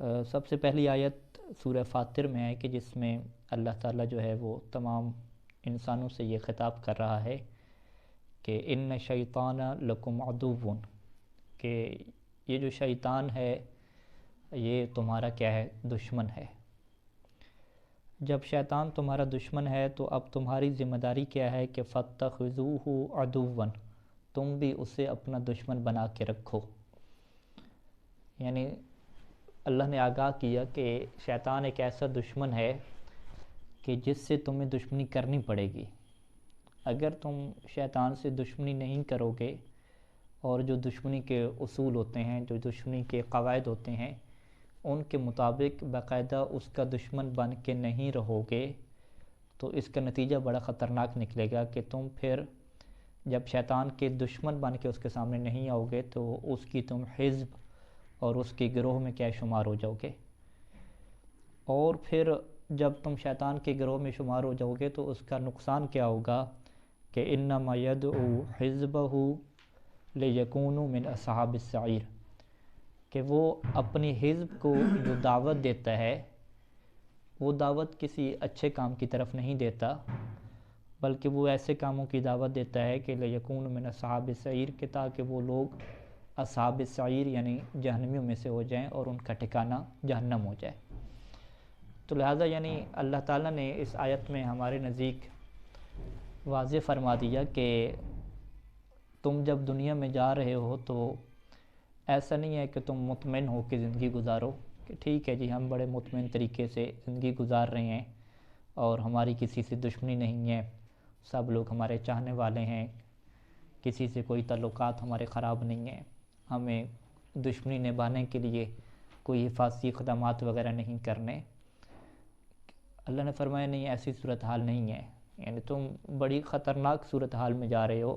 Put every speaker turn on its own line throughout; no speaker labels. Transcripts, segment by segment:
سب سے پہلی آیت سورہ فاطر میں ہے کہ جس میں اللہ تعالیٰ جو ہے وہ تمام انسانوں سے یہ خطاب کر رہا ہے کہ ان شیطان لکم عدو، کہ یہ جو شیطان ہے یہ تمہارا کیا ہے، دشمن ہے۔ جب شیطان تمہارا دشمن ہے تو اب تمہاری ذمہ داری کیا ہے کہ فاتخذوہ عدوا، تم بھی اسے اپنا دشمن بنا کے رکھو۔ یعنی اللہ نے آگاہ کیا کہ شیطان ایک ایسا دشمن ہے کہ جس سے تمہیں دشمنی کرنی پڑے گی۔ اگر تم شیطان سے دشمنی نہیں کرو گے اور جو دشمنی کے اصول ہوتے ہیں، جو دشمنی کے قواعد ہوتے ہیں، ان کے مطابق باقاعدہ اس کا دشمن بن کے نہیں رہو گے تو اس کا نتیجہ بڑا خطرناک نکلے گا کہ تم پھر جب شیطان کے دشمن بن کے اس کے سامنے نہیں آؤ گے تو اس کی تم حزب اور اس کے گروہ میں کیا شمار ہو جاؤ گے، اور پھر جب تم شیطان کے گروہ میں شمار ہو جاؤ گے تو اس کا نقصان کیا ہوگا کہ انما یدعو حزبہ لیکونوا من اصحاب السعیر، کہ وہ اپنی حزب کو جو دعوت دیتا ہے وہ دعوت کسی اچھے کام کی طرف نہیں دیتا، بلکہ وہ ایسے کاموں کی دعوت دیتا ہے کہ لیکونوا من اصحاب السعیر، کہ تاکہ وہ لوگ اصحاب السعیر یعنی جہنمیوں میں سے ہو جائیں اور ان کا ٹھکانہ جہنم ہو جائے۔ تو لہٰذا یعنی اللہ تعالیٰ نے اس آیت میں ہمارے نزدیک واضح فرما دیا کہ تم جب دنیا میں جا رہے ہو تو ایسا نہیں ہے کہ تم مطمئن ہو کے زندگی گزارو کہ ٹھیک ہے جی ہم بڑے مطمئن طریقے سے زندگی گزار رہے ہیں اور ہماری کسی سے دشمنی نہیں ہے، سب لوگ ہمارے چاہنے والے ہیں، کسی سے کوئی تعلقات ہمارے خراب نہیں ہیں، ہمیں دشمنی نبھانے کے لیے کوئی حفاظتی اقدامات وغیرہ نہیں کرنے۔ اللہ نے فرمایا نہیں، ایسی صورتحال نہیں ہے، یعنی تم بڑی خطرناک صورتحال میں جا رہے ہو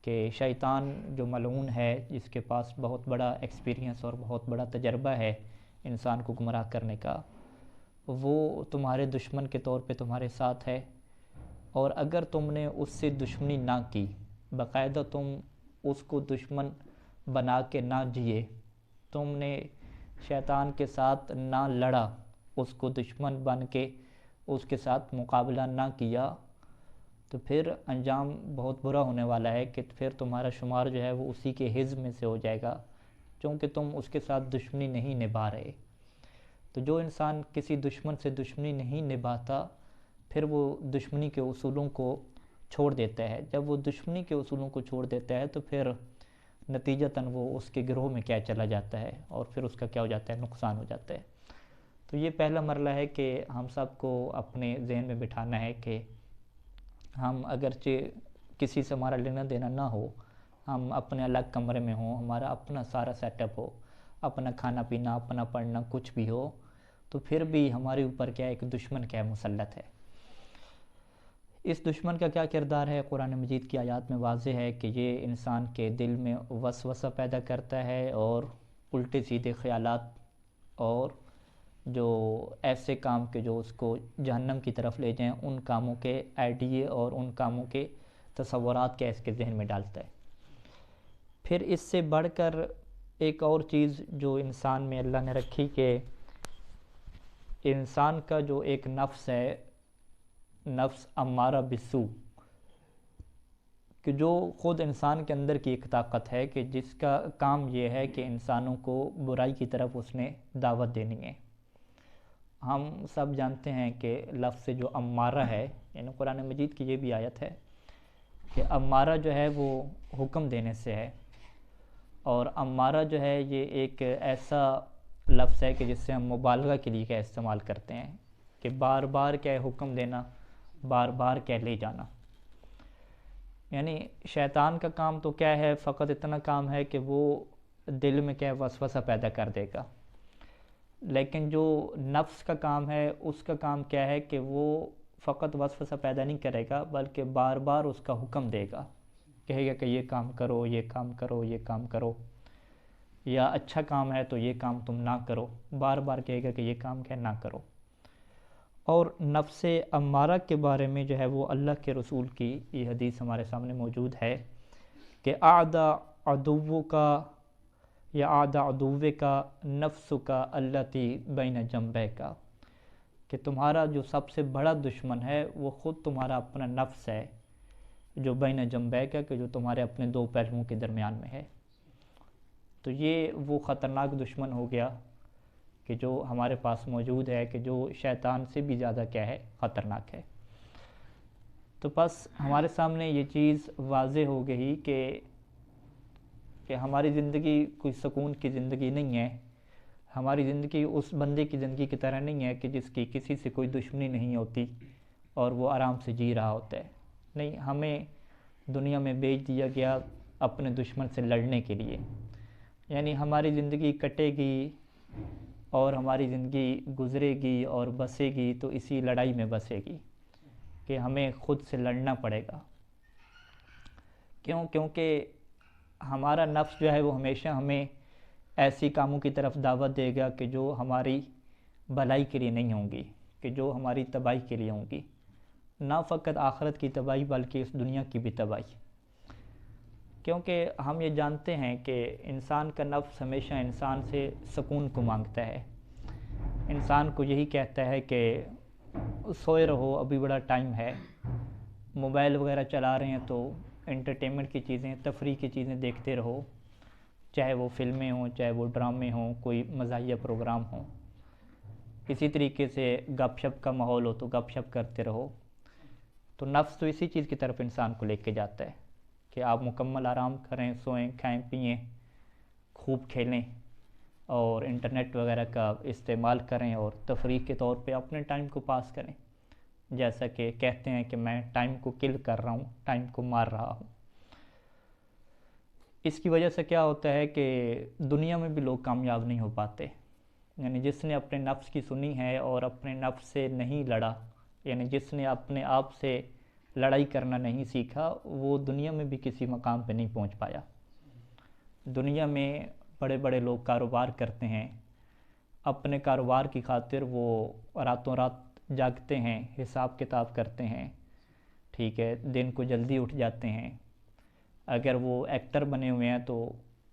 کہ شیطان جو ملعون ہے، جس کے پاس بہت بڑا ایکسپیرینس اور بہت بڑا تجربہ ہے انسان کو گمراہ کرنے کا، وہ تمہارے دشمن کے طور پہ تمہارے ساتھ ہے، اور اگر تم نے اس سے دشمنی نہ کی، باقاعدہ تم اس کو دشمن بنا کے نہ جیے، تم نے شیطان کے ساتھ نہ لڑا، اس کو دشمن بن کے اس کے ساتھ مقابلہ نہ کیا، تو پھر انجام بہت برا ہونے والا ہے کہ پھر تمہارا شمار جو ہے وہ اسی کے حزب میں سے ہو جائے گا، چونکہ تم اس کے ساتھ دشمنی نہیں نبھا رہے۔ تو جو انسان کسی دشمن سے دشمنی نہیں نبھاتا پھر وہ دشمنی کے اصولوں کو چھوڑ دیتا ہے۔ جب وہ دشمنی کے اصولوں کو چھوڑ دیتا ہے تو پھر نتیجتاً وہ اس کے گروہ میں کیا چلا جاتا ہے اور پھر اس کا کیا ہو جاتا ہے، نقصان ہو جاتا ہے۔ تو یہ پہلا مرحلہ ہے کہ ہم سب کو اپنے ذہن میں بٹھانا ہے کہ ہم اگرچہ کسی سے ہمارا لینا دینا نہ ہو، ہم اپنے الگ کمرے میں ہوں، ہمارا اپنا سارا سیٹ اپ ہو، اپنا کھانا پینا، اپنا پڑھنا، کچھ بھی ہو، تو پھر بھی ہمارے اوپر کیا ایک دشمن کیا مسلط ہے۔ اس دشمن کا کیا کردار ہے قرآن مجید کی آیات میں واضح ہے کہ یہ انسان کے دل میں وسوسہ پیدا کرتا ہے اور الٹے سیدھے خیالات اور جو ایسے کام کے جو اس کو جہنم کی طرف لے جائیں ان کاموں کے آئیڈیے اور ان کاموں کے تصورات کیا اس کے ذہن میں ڈالتا ہے۔ پھر اس سے بڑھ کر ایک اور چیز جو انسان میں اللہ نے رکھی کہ انسان کا جو ایک نفس ہے، نفس امارہ بالسوء، کہ جو خود انسان کے اندر کی ایک طاقت ہے کہ جس کا کام یہ ہے کہ انسانوں کو برائی کی طرف اس نے دعوت دینی ہے۔ ہم سب جانتے ہیں کہ لفظ جو امارہ ہے، یعنی قرآن مجید کی یہ بھی آیت ہے کہ امارہ جو ہے وہ حکم دینے سے ہے، اور امارہ جو ہے یہ ایک ایسا لفظ ہے کہ جس سے ہم مبالغہ کے لیے کیا استعمال کرتے ہیں کہ بار بار کیا حکم دینا، بار بار کیا لے جانا۔ یعنی شیطان کا کام تو کیا ہے، فقط اتنا کام ہے کہ وہ دل میں کیا وسوسہ پیدا کر دے گا، لیکن جو نفس کا کام ہے اس کا کام کیا ہے کہ وہ فقط وسوسہ پیدا نہیں کرے گا بلکہ بار بار اس کا حکم دے گا، کہے گا کہ یہ کام کرو، یہ کام کرو، یہ کام کرو، یا اچھا کام ہے تو یہ کام تم نہ کرو، بار بار کہے گا کہ یہ کام کیا نہ کرو۔ اور نفس امارہ کے بارے میں جو ہے وہ اللہ کے رسول کی یہ حدیث ہمارے سامنے موجود ہے کہ اعدى عدوك یا عاد عدوے کا نفس کا التی بین جنبے کا، کہ تمہارا جو سب سے بڑا دشمن ہے وہ خود تمہارا اپنا نفس ہے، جو بین جنبے کا، کہ جو تمہارے اپنے دو پہلوؤں کے درمیان میں ہے۔ تو یہ وہ خطرناک دشمن ہو گیا کہ جو ہمارے پاس موجود ہے، کہ جو شیطان سے بھی زیادہ کیا ہے، خطرناک ہے۔ تو بس ہمارے سامنے یہ چیز واضح ہو گئی کہ ہماری زندگی کوئی سکون کی زندگی نہیں ہے، ہماری زندگی اس بندے کی زندگی کی طرح نہیں ہے کہ جس کی کسی سے کوئی دشمنی نہیں ہوتی اور وہ آرام سے جی رہا ہوتا ہے۔ نہیں، ہمیں دنیا میں بھیج دیا گیا اپنے دشمن سے لڑنے کے لیے، یعنی ہماری زندگی کٹے گی اور ہماری زندگی گزرے گی اور بسے گی تو اسی لڑائی میں بسے گی کہ ہمیں خود سے لڑنا پڑے گا۔ کیونکہ ہمارا نفس جو ہے وہ ہمیشہ ہمیں ایسی کاموں کی طرف دعوت دے گا کہ جو ہماری بھلائی کے لیے نہیں ہوں گی، کہ جو ہماری تباہی کے لیے ہوں گی، نہ فقط آخرت کی تباہی بلکہ اس دنیا کی بھی تباہی۔ کیونکہ ہم یہ جانتے ہیں کہ انسان کا نفس ہمیشہ انسان سے سکون کو مانگتا ہے، انسان کو یہی کہتا ہے کہ سوئے رہو، ابھی بڑا ٹائم ہے، موبائل وغیرہ چلا رہے ہیں تو انٹرٹینمنٹ کی چیزیں، تفریح کی چیزیں دیکھتے رہو، چاہے وہ فلمیں ہوں، چاہے وہ ڈرامے ہوں، کوئی مزاحیہ پروگرام ہوں، اسی طریقے سے گپ شپ کا ماحول ہو تو گپ شپ کرتے رہو۔ تو نفس تو اسی چیز کی طرف انسان کو لے کے جاتا ہے کہ آپ مکمل آرام کریں، سوئیں، کھائیں پئیں، خوب کھیلیں اور انٹرنیٹ وغیرہ کا استعمال کریں اور تفریح کے طور پہ اپنے ٹائم کو پاس کریں، جیسا کہ کہتے ہیں کہ میں ٹائم کو کل کر رہا ہوں، ٹائم کو مار رہا ہوں۔ اس کی وجہ سے کیا ہوتا ہے کہ دنیا میں بھی لوگ کامیاب نہیں ہو پاتے، یعنی جس نے اپنے نفس کی سنی ہے اور اپنے نفس سے نہیں لڑا، یعنی جس نے اپنے آپ سے لڑائی کرنا نہیں سیکھا، وہ دنیا میں بھی کسی مقام پہ نہیں پہنچ پایا۔ دنیا میں بڑے بڑے لوگ کاروبار کرتے ہیں، اپنے کاروبار کی خاطر وہ راتوں رات جاگتے ہیں، حساب کتاب کرتے ہیں، ٹھیک ہے، دن کو جلدی اٹھ جاتے ہیں۔ اگر وہ ایکٹر بنے ہوئے ہیں تو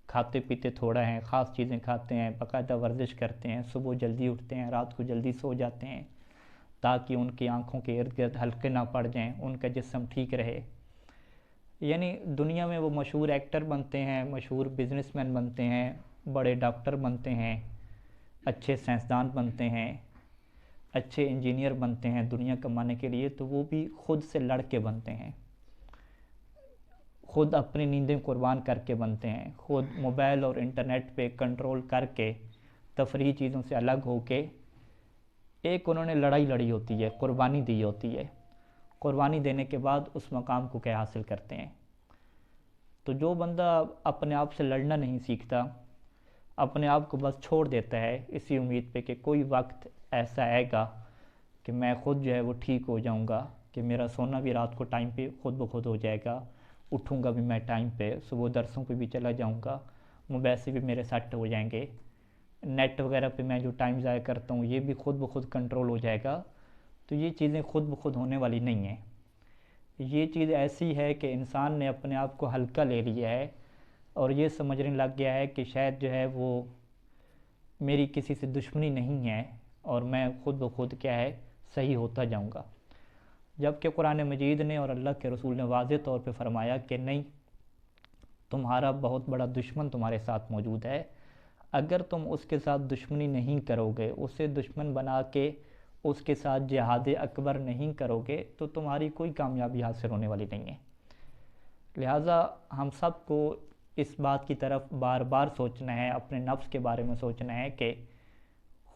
کھاتے پیتے تھوڑا ہیں، خاص چیزیں کھاتے ہیں، باقاعدہ ورزش کرتے ہیں، صبح جلدی اٹھتے ہیں، رات کو جلدی سو جاتے ہیں تاکہ ان کی آنکھوں کے ارد گرد حلقے نہ پڑ جائیں، ان کا جسم ٹھیک رہے۔ یعنی دنیا میں وہ مشہور ایکٹر بنتے ہیں، مشہور بزنس مین بنتے ہیں، بڑے ڈاکٹر بنتے ہیں، اچھے سائنسدان بنتے ہیں، اچھے انجینئر بنتے ہیں دنیا کمانے کے لیے، تو وہ بھی خود سے لڑ کے بنتے ہیں، خود اپنی نیندیں قربان کر کے بنتے ہیں، خود موبائل اور انٹرنیٹ پہ کنٹرول کر کے، تفریحی چیزوں سے الگ ہو کے ایک انہوں نے لڑائی لڑی ہوتی ہے، قربانی دی ہوتی ہے، قربانی دینے کے بعد اس مقام کو کیا حاصل کرتے ہیں۔ تو جو بندہ اپنے آپ سے لڑنا نہیں سیکھتا، اپنے آپ کو بس چھوڑ دیتا ہے اسی امید پہ کہ کوئی وقت ایسا آئے گا کہ میں خود جو ہے وہ ٹھیک ہو جاؤں گا، کہ میرا سونا بھی رات کو ٹائم پہ خود بخود ہو جائے گا، اٹھوں گا بھی میں ٹائم پہ، صبح درسوں پہ بھی چلا جاؤں گا، موبائل سے بھی میرے سیٹ ہو جائیں گے، نیٹ وغیرہ پہ میں جو ٹائم ضائع کرتا ہوں یہ بھی خود بخود کنٹرول ہو جائے گا۔ تو یہ چیزیں خود بخود ہونے والی نہیں ہیں، یہ چیز ایسی ہے کہ انسان نے اپنے آپ کو ہلکا لے لیا ہے اور یہ سمجھنے لگ گیا ہے کہ شاید جو ہے وہ میری کسی سے دشمنی نہیں ہے اور میں خود بخود کیا ہے صحیح ہوتا جاؤں گا، جبکہ قرآن مجید نے اور اللہ کے رسول نے واضح طور پہ فرمایا کہ نہیں، تمہارا بہت بڑا دشمن تمہارے ساتھ موجود ہے، اگر تم اس کے ساتھ دشمنی نہیں کرو گے، اسے دشمن بنا کے اس کے ساتھ جہاد اکبر نہیں کرو گے تو تمہاری کوئی کامیابی حاصل ہونے والی نہیں ہے۔ لہٰذا ہم سب کو اس بات کی طرف بار بار سوچنا ہے، اپنے نفس کے بارے میں سوچنا ہے کہ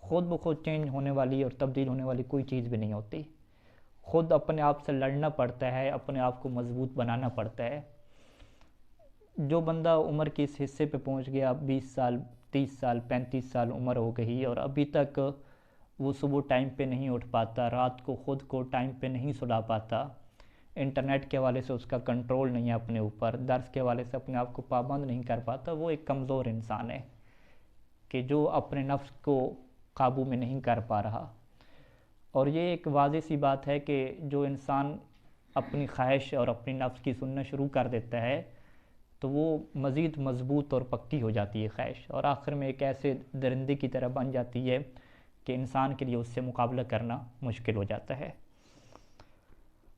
خود بخود چینج ہونے والی اور تبدیل ہونے والی کوئی چیز بھی نہیں ہوتی، خود اپنے آپ سے لڑنا پڑتا ہے، اپنے آپ کو مضبوط بنانا پڑتا ہے۔ جو بندہ عمر کے اس حصے پہ پہنچ گیا، 20 سال 30 سال 35 سال عمر ہو گئی اور ابھی تک وہ صبح ٹائم پہ نہیں اٹھ پاتا، رات کو خود کو ٹائم پہ نہیں سلا پاتا، انٹرنیٹ کے حوالے سے اس کا کنٹرول نہیں ہے اپنے اوپر، درس کے حوالے سے اپنے آپ کو پابند نہیں کر پاتا، وہ ایک کمزور انسان ہے کہ جو اپنے نفس کو قابو میں نہیں کر پا رہا۔ اور یہ ایک واضح سی بات ہے کہ جو انسان اپنی خواہش اور اپنی نفس کی سننا شروع کر دیتا ہے تو وہ مزید مضبوط اور پکی ہو جاتی ہے خواہش، اور آخر میں ایک ایسے درندے کی طرح بن جاتی ہے کہ انسان کے لیے اس سے مقابلہ کرنا مشکل ہو جاتا ہے۔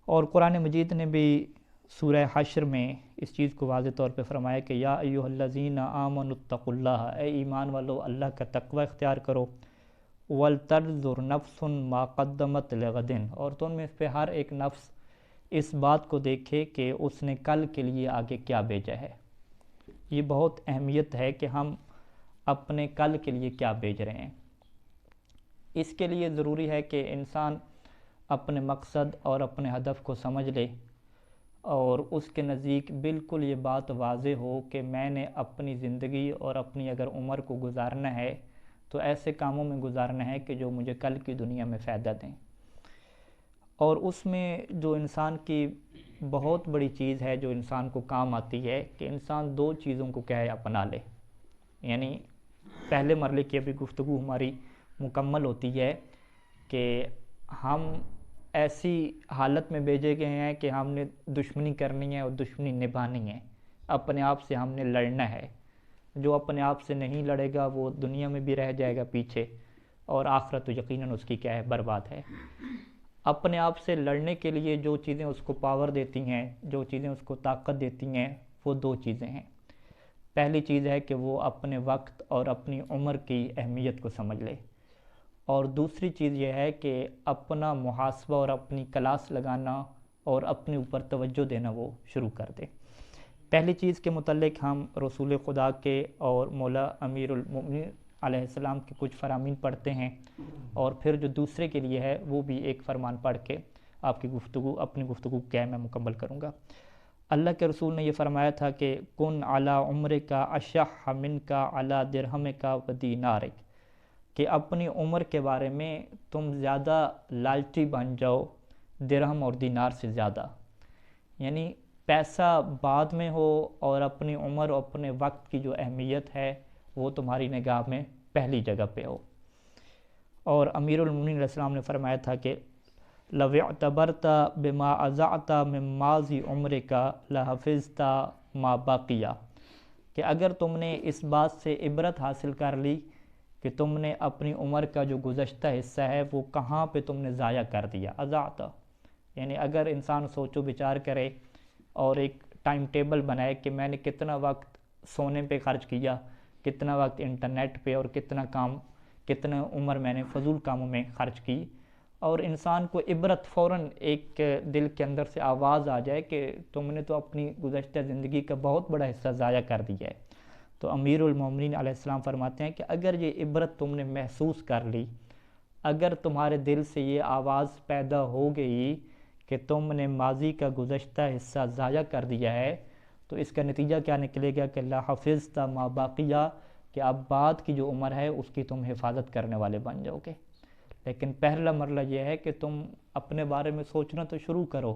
اور قرآن مجید نے بھی سورہ حشر میں اس چیز کو واضح طور پہ فرمایا کہ یا ایھا الذین آمنوا اتقوا اللہ، اے ایمان والو اللہ کا تقوی اختیار کرو، وَلْتَنظُرْ نَفْسٌ مَا قَدَّمَتْ لِغَدٍ، اور تم میں سے ہر ایک نفس اس بات کو دیکھے کہ اس نے کل کے لیے آگے کیا بھیجا ہے۔ یہ بہت اہمیت ہے کہ ہم اپنے کل کے لیے کیا بھیج رہے ہیں۔ اس کے لیے ضروری ہے کہ انسان اپنے مقصد اور اپنے ہدف کو سمجھ لے، اور اس کے نزدیک بالکل یہ بات واضح ہو کہ میں نے اپنی زندگی اور اپنی اگر عمر کو گزارنا ہے تو ایسے کاموں میں گزارنا ہے کہ جو مجھے کل کی دنیا میں فائدہ دیں۔ اور اس میں جو انسان کی بہت بڑی چیز ہے جو انسان کو کام آتی ہے کہ انسان دو چیزوں کو کیا ہے اپنا لے، یعنی پہلے مرحلے کی ابھی گفتگو ہماری مکمل ہوتی ہے کہ ہم ایسی حالت میں بھیجے گئے ہیں کہ ہم نے دشمنی کرنی ہے اور دشمنی نبھانی ہے، اپنے آپ سے ہم نے لڑنا ہے۔ جو اپنے آپ سے نہیں لڑے گا وہ دنیا میں بھی رہ جائے گا پیچھے، اور آخرت تو یقیناً اس کی کیا ہے برباد ہے۔ اپنے آپ سے لڑنے کے لیے جو چیزیں اس کو پاور دیتی ہیں، جو چیزیں اس کو طاقت دیتی ہیں، وہ دو چیزیں ہیں۔ پہلی چیز ہے کہ وہ اپنے وقت اور اپنی عمر کی اہمیت کو سمجھ لے، اور دوسری چیز یہ ہے کہ اپنا محاسبہ اور اپنی کلاس لگانا اور اپنے اوپر توجہ دینا وہ شروع کر دے۔ پہلی چیز کے متعلق ہم رسول خدا کے اور مولا امیر المؤمنین علیہ السلام کے کچھ فرامین پڑھتے ہیں، اور پھر جو دوسرے کے لیے ہے وہ بھی ایک فرمان پڑھ کے آپ کی اپنی گفتگو کیا ہے میں مکمل کروں گا۔ اللہ کے رسول نے یہ فرمایا تھا کہ کن علی عمرک اشح منک علی درہمک و دینارک، کہ اپنی عمر کے بارے میں تم زیادہ لالچی بن جاؤ درہم اور دینار سے زیادہ، یعنی پیسہ بعد میں ہو اور اپنی عمر اور اپنے وقت کی جو اہمیت ہے وہ تمہاری نگاہ میں پہلی جگہ پہ ہو۔ اور امیر المؤمنین علیہ السلام نے فرمایا تھا کہ لو اعتبرت بما اضعت من ماضی عمرک لحفظت ما بقی، کہ اگر تم نے اس بات سے عبرت حاصل کر لی کہ تم نے اپنی عمر کا جو گزشتہ حصہ ہے وہ کہاں پہ تم نے ضائع کر دیا۔ اضعت یعنی اگر انسان سوچو بچار کرے اور ایک ٹائم ٹیبل بنائے کہ میں نے کتنا وقت سونے پہ خرچ کیا، کتنا وقت انٹرنیٹ پہ، اور کتنا عمر میں نے فضول کاموں میں خرچ کی، اور انسان کو عبرت فوراً ایک دل کے اندر سے آواز آ جائے کہ تم نے تو اپنی گزشتہ زندگی کا بہت بڑا حصہ ضائع کر دیا ہے۔ تو امیر المومنین علیہ السلام فرماتے ہیں کہ اگر یہ عبرت تم نے محسوس کر لی، اگر تمہارے دل سے یہ آواز پیدا ہو گئی کہ تم نے ماضی کا گزشتہ حصہ ضائع کر دیا ہے، تو اس کا نتیجہ کیا نکلے گا کہ لحفظت ما باقیہ، کہ اب بعد کی جو عمر ہے اس کی تم حفاظت کرنے والے بن جاؤ گے۔ لیکن پہلا مرحلہ یہ ہے کہ تم اپنے بارے میں سوچنا تو شروع کرو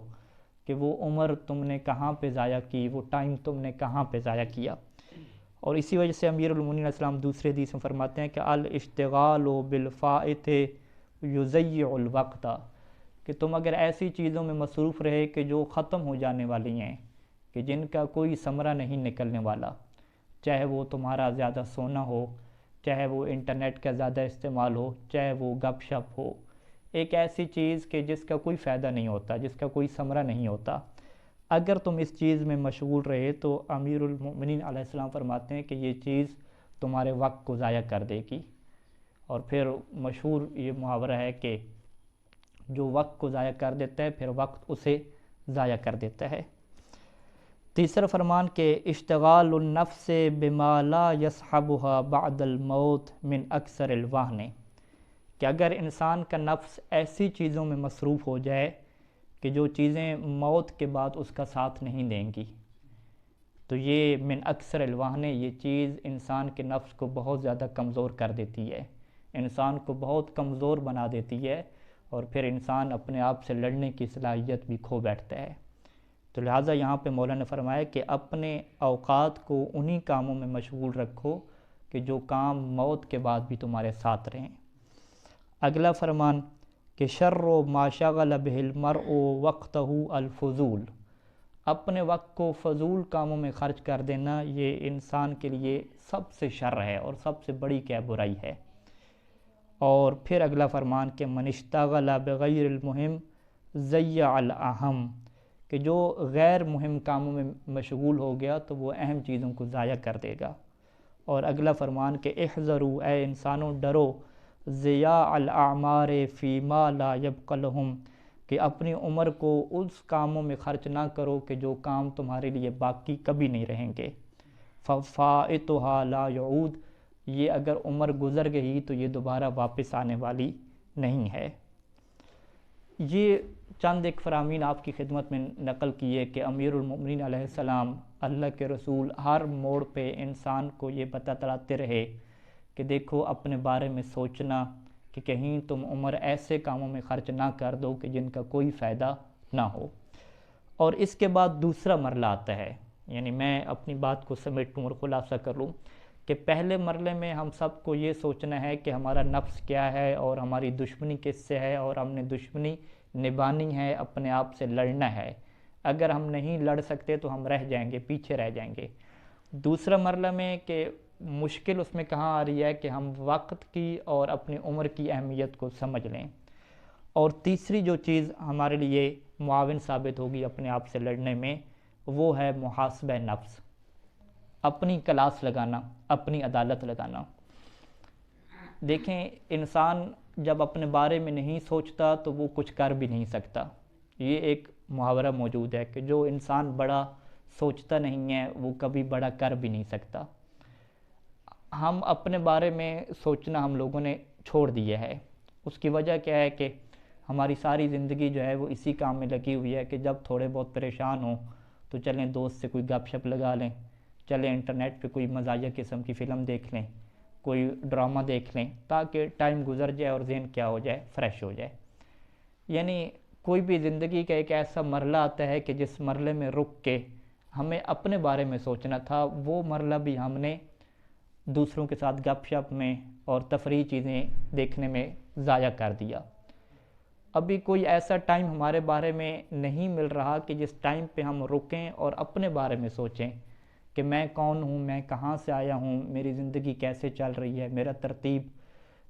کہ وہ عمر تم نے کہاں پہ ضائع کی، وہ ٹائم تم نے کہاں پہ ضائع کیا۔ اور اسی وجہ سے امیر المؤمنین علیہ السلام دوسرے حدیث میں فرماتے ہیں کہ الاشتغال بالفائت یضیع الوقت، کہ تم اگر ایسی چیزوں میں مصروف رہے کہ جو ختم ہو جانے والی ہیں، کہ جن کا کوئی ثمرہ نہیں نکلنے والا، چاہے وہ تمہارا زیادہ سونا ہو، چاہے وہ انٹرنیٹ کا زیادہ استعمال ہو، چاہے وہ گپ شپ ہو، ایک ایسی چیز کہ جس کا کوئی فائدہ نہیں ہوتا، جس کا کوئی ثمرہ نہیں ہوتا، اگر تم اس چیز میں مشغول رہے تو امیر المؤمنین علیہ السلام فرماتے ہیں کہ یہ چیز تمہارے وقت کو ضائع کر دے گی۔ اور پھر مشہور یہ محاورہ ہے کہ جو وقت کو ضائع کر دیتا ہے پھر وقت اسے ضائع کر دیتا ہے۔ تیسرا فرمان کہ اشتغال النفس بما لا يصحبها بعد الموت من اکثر الوہن، کہ اگر انسان کا نفس ایسی چیزوں میں مصروف ہو جائے کہ جو چیزیں موت کے بعد اس کا ساتھ نہیں دیں گی، تو یہ من اکثر الوہن، یہ چیز انسان کے نفس کو بہت زیادہ کمزور کر دیتی ہے، انسان کو بہت کمزور بنا دیتی ہے، اور پھر انسان اپنے آپ سے لڑنے کی صلاحیت بھی کھو بیٹھتا ہے۔ تو لہٰذا یہاں پہ مولا نے فرمایا کہ اپنے اوقات کو انہی کاموں میں مشغول رکھو کہ جو کام موت کے بعد بھی تمہارے ساتھ رہیں۔ اگلا فرمان کہ شر ما شغل بہ المرء وقتہ الفضول، اپنے وقت کو فضول کاموں میں خرچ کر دینا یہ انسان کے لیے سب سے شر ہے اور سب سے بڑی کیا برائی ہے۔ اور پھر اگلا فرمان کہ من اشتغل بغیر المہم ضیع الاہم، کہ جو غیر مہم کاموں میں مشغول ہو گیا تو وہ اہم چیزوں کو ضائع کر دے گا۔ اور اگلا فرمان کہ احذروا، اے انسانوں ڈرو، ضیاع الاعمار فیما لا یبقی لہم، کہ اپنی عمر کو اس کاموں میں خرچ نہ کرو کہ جو کام تمہارے لیے باقی کبھی نہیں رہیں گے۔ فَفَائِتُهَا لَا يَعُودُ، یہ اگر عمر گزر گئی تو یہ دوبارہ واپس آنے والی نہیں ہے۔ یہ چند ایک فرامین آپ کی خدمت میں نقل کیے کہ امیر المؤمنین علیہ السلام اللہ کے رسول ہر موڑ پہ انسان کو یہ بتاتے رہے کہ دیکھو اپنے بارے میں سوچنا کہ کہیں تم عمر ایسے کاموں میں خرچ نہ کر دو کہ جن کا کوئی فائدہ نہ ہو۔ اور اس کے بعد دوسرا مرحلہ آتا ہے، یعنی میں اپنی بات کو سمیٹوں اور خلاصہ کر لوں کہ پہلے مرحلے میں ہم سب کو یہ سوچنا ہے کہ ہمارا نفس کیا ہے اور ہماری دشمنی کس سے ہے، اور ہم نے دشمنی نبھانی ہے، اپنے آپ سے لڑنا ہے۔ اگر ہم نہیں لڑ سکتے تو ہم رہ جائیں گے، پیچھے رہ جائیں گے۔ دوسرا مرحلہ میں کہ مشکل اس میں کہاں آ رہی ہے کہ ہم وقت کی اور اپنی عمر کی اہمیت کو سمجھ لیں۔ اور تیسری جو چیز ہمارے لیے معاون ثابت ہوگی اپنے آپ سے لڑنے میں، وہ ہے محاسبہ نفس، اپنی کلاس لگانا، اپنی عدالت لگانا۔ دیکھیں انسان جب اپنے بارے میں نہیں سوچتا تو وہ کچھ کر بھی نہیں سکتا۔ یہ ایک محاورہ موجود ہے کہ جو انسان بڑا سوچتا نہیں ہے وہ کبھی بڑا کر بھی نہیں سکتا۔ ہم اپنے بارے میں سوچنا ہم لوگوں نے چھوڑ دیا ہے۔ اس کی وجہ کیا ہے کہ ہماری ساری زندگی جو ہے وہ اسی کام میں لگی ہوئی ہے کہ جب تھوڑے بہت پریشان ہوں تو چلیں دوست سے کوئی گپ شپ لگا لیں، چلیں انٹرنیٹ پہ کوئی مزاحیہ قسم کی فلم دیکھ لیں، کوئی ڈرامہ دیکھ لیں، تاکہ ٹائم گزر جائے اور ذہن کیا ہو جائے، فریش ہو جائے۔ یعنی کوئی بھی زندگی کا ایک ایسا مرحلہ آتا ہے کہ جس مرحلے میں رک کے ہمیں اپنے بارے میں سوچنا تھا، وہ مرحلہ بھی ہم نے دوسروں کے ساتھ گپ شپ میں اور تفریحی چیزیں دیکھنے میں ضائع کر دیا۔ ابھی کوئی ایسا ٹائم ہمارے بارے میں نہیں مل رہا کہ جس ٹائم پہ ہم رکیں اور اپنے بارے میں سوچیں کہ میں کون ہوں، میں کہاں سے آیا ہوں، میری زندگی کیسے چل رہی ہے،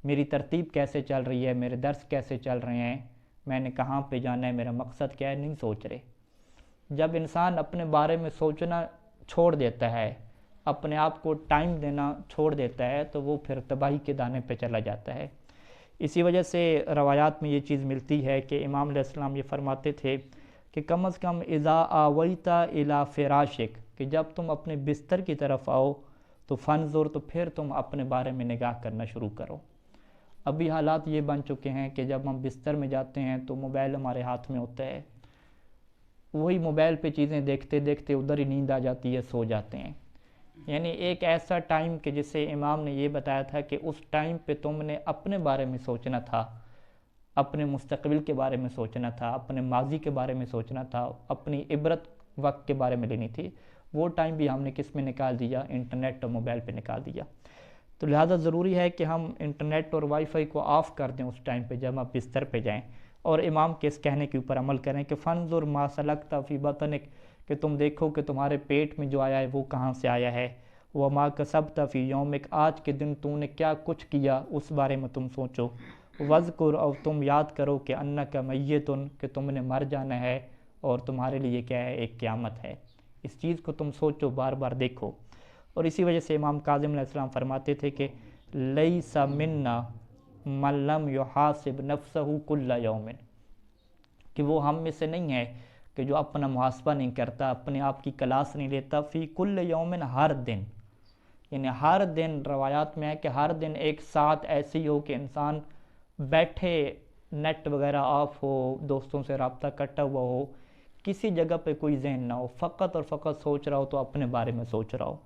میری ترتیب کیسے چل رہی ہے، میرے درس کیسے چل رہے ہیں، میں نے کہاں پہ جانا ہے، میرا مقصد کیا ہے، نہیں سوچ رہے۔ جب انسان اپنے بارے میں سوچنا چھوڑ دیتا ہے، اپنے آپ کو ٹائم دینا چھوڑ دیتا ہے، تو وہ پھر تباہی کے دانے پہ چلا جاتا ہے۔ اسی وجہ سے روایات میں یہ چیز ملتی ہے کہ امام علیہ السلام یہ فرماتے تھے کہ کم از کم اذا آویت الی فراشک، کہ جب تم اپنے بستر کی طرف آؤ تو فنظر، تو پھر تم اپنے بارے میں نگاہ کرنا شروع کرو۔ ابھی حالات یہ بن چکے ہیں کہ جب ہم بستر میں جاتے ہیں تو موبائل ہمارے ہاتھ میں ہوتا ہے، وہی موبائل پہ چیزیں دیکھتے دیکھتے ادھر ہی نیند آ جاتی ہے، سو جاتے ہیں۔ یعنی ایک ایسا ٹائم کہ جسے امام نے یہ بتایا تھا کہ اس ٹائم پہ تم نے اپنے بارے میں سوچنا تھا، اپنے مستقبل کے بارے میں سوچنا تھا، اپنے ماضی کے بارے میں سوچنا تھا، اپنی عبرت وقت کے بارے میں لینی تھی، وہ ٹائم بھی ہم نے کس میں نکال دیا؟ انٹرنیٹ اور موبائل پہ نکال دیا۔ تو لہٰذا ضروری ہے کہ ہم انٹرنیٹ اور وائی فائی کو آف کر دیں اس ٹائم پہ جب آپ بستر پہ جائیں، اور امام کے اس کہنے کے اوپر عمل کریں کہ فنظر ما سلکت فی بطنک، کہ تم دیکھو کہ تمہارے پیٹ میں جو آیا ہے وہ کہاں سے آیا ہے، وما کسبت فی یومک، آج کے دن تو نے کیا کچھ کیا اس بارے میں تم سوچو، وذکر، اور تم یاد کرو کہ انک میت، کہ تم نے مر جانا ہے اور تمہارے لیے کیا ہے؟ ایک قیامت ہے۔ اس چیز کو تم سوچو، بار بار دیکھو۔ اور اسی وجہ سے امام کاظم علیہ السلام فرماتے تھے کہ لیس منا من لم یحاسب نفسہ کل یوم، کہ وہ ہم میں سے نہیں ہے کہ جو اپنا محاسبہ نہیں کرتا، اپنے آپ کی کلاس نہیں لیتا، فی کل یوم، ہر دن، یعنی ہر دن روایات میں ہے کہ ہر دن ایک ساتھ ایسی ہو کہ انسان بیٹھے، نیٹ وغیرہ آف ہو، دوستوں سے رابطہ کٹا ہوا ہو، کسی جگہ پہ کوئی ذہن نہ ہو، فقط اور فقط سوچ رہا ہو تو اپنے بارے میں سوچ رہا ہو۔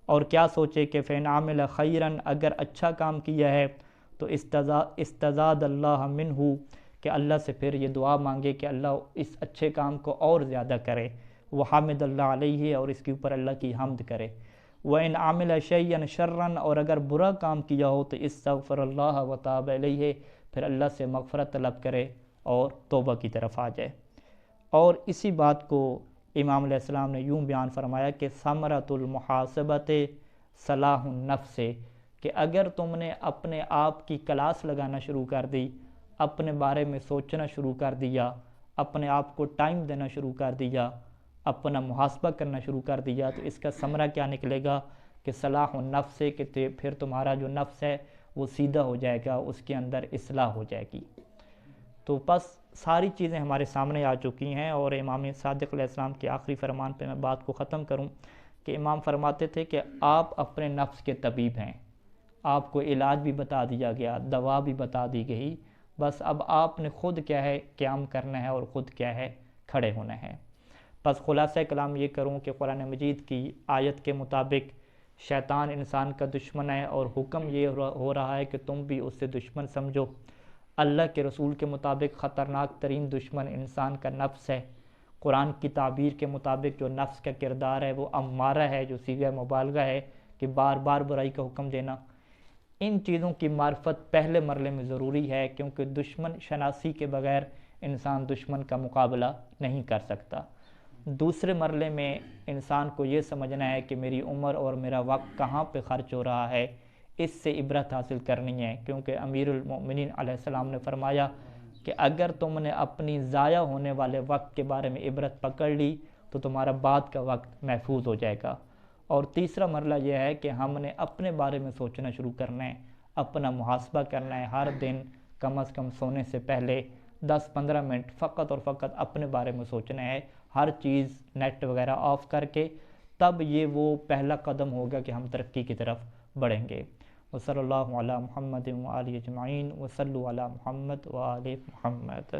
اور کیا سوچے کہ فَإِنْ عَمِلَ خَيْرًا، اگر اچھا کام کیا ہے تو استزاد اللہ منہ، کہ اللہ سے پھر یہ دعا مانگے کہ اللہ اس اچھے کام کو اور زیادہ کرے، وحمد اللہ علیہ، اور اس کے اوپر اللہ کی حمد کرے۔ وَإِنْ عَمِلَ شَيْئًا شَرًّا، اور اگر برا کام کیا ہو تو استغفر اللہ وتاب علیہ، پھر اللہ سے مغفرت طلب کرے اور توبہ کی طرف آ جائے۔ اور اسی بات کو امام علیہ السلام نے یوں بیان فرمایا کہ ثمرۃ المحاسبۃ صلاح النفس، کہ اگر تم نے اپنے آپ کی کلاس لگانا شروع کر دی، اپنے بارے میں سوچنا شروع کر دیا، اپنے آپ کو ٹائم دینا شروع کر دیا، اپنا محاسبہ کرنا شروع کر دیا، تو اس کا ثمرہ کیا نکلے گا کہ صلاح النفس ہے، کہ پھر تمہارا جو نفس ہے وہ سیدھا ہو جائے گا، اس کے اندر اصلاح ہو جائے گی۔ تو بس ساری چیزیں ہمارے سامنے آ چکی ہیں، اور امام صادق علیہ السلام کے آخری فرمان پہ میں بات کو ختم کروں کہ امام فرماتے تھے کہ آپ اپنے نفس کے طبیب ہیں، آپ کو علاج بھی بتا دیا گیا، دوا بھی بتا دی گئی، بس اب آپ نے خود کیا ہے قیام کرنا ہے اور خود کیا ہے کھڑے ہونا ہے۔ بس خلاصہ کلام یہ کروں کہ قرآن مجید کی آیت کے مطابق شیطان انسان کا دشمن ہے، اور حکم یہ ہو رہا ہے کہ تم بھی اس سے دشمن سمجھو۔ اللہ کے رسول کے مطابق خطرناک ترین دشمن انسان کا نفس ہے۔ قرآن کی تعبیر کے مطابق جو نفس کا کردار ہے وہ امارہ ہے، جو صیغہ مبالغہ ہے کہ بار بار برائی کا حکم دینا۔ ان چیزوں کی معرفت پہلے مرحلے میں ضروری ہے، کیونکہ دشمن شناسی کے بغیر انسان دشمن کا مقابلہ نہیں کر سکتا۔ دوسرے مرحلے میں انسان کو یہ سمجھنا ہے کہ میری عمر اور میرا وقت کہاں پہ خرچ ہو رہا ہے، اس سے عبرت حاصل کرنی ہے، کیونکہ امیر المؤمنین علیہ السلام نے فرمایا کہ اگر تم نے اپنی ضائع ہونے والے وقت کے بارے میں عبرت پکڑ لی تو تمہارا بعد کا وقت محفوظ ہو جائے گا۔ اور تیسرا مرحلہ یہ ہے کہ ہم نے اپنے بارے میں سوچنا شروع کرنا ہے، اپنا محاسبہ کرنا ہے، ہر دن کم از کم سونے سے پہلے 10-15 منٹ فقط اور فقط اپنے بارے میں سوچنا ہے، ہر چیز نیٹ وغیرہ آف کر کے، تب یہ وہ پہلا قدم ہوگا کہ ہم ترقی کی طرف بڑھیں گے۔ وصلی اللہ علی محمد وآلہ اجمعین، وصلوا علی محمد وآل محمد۔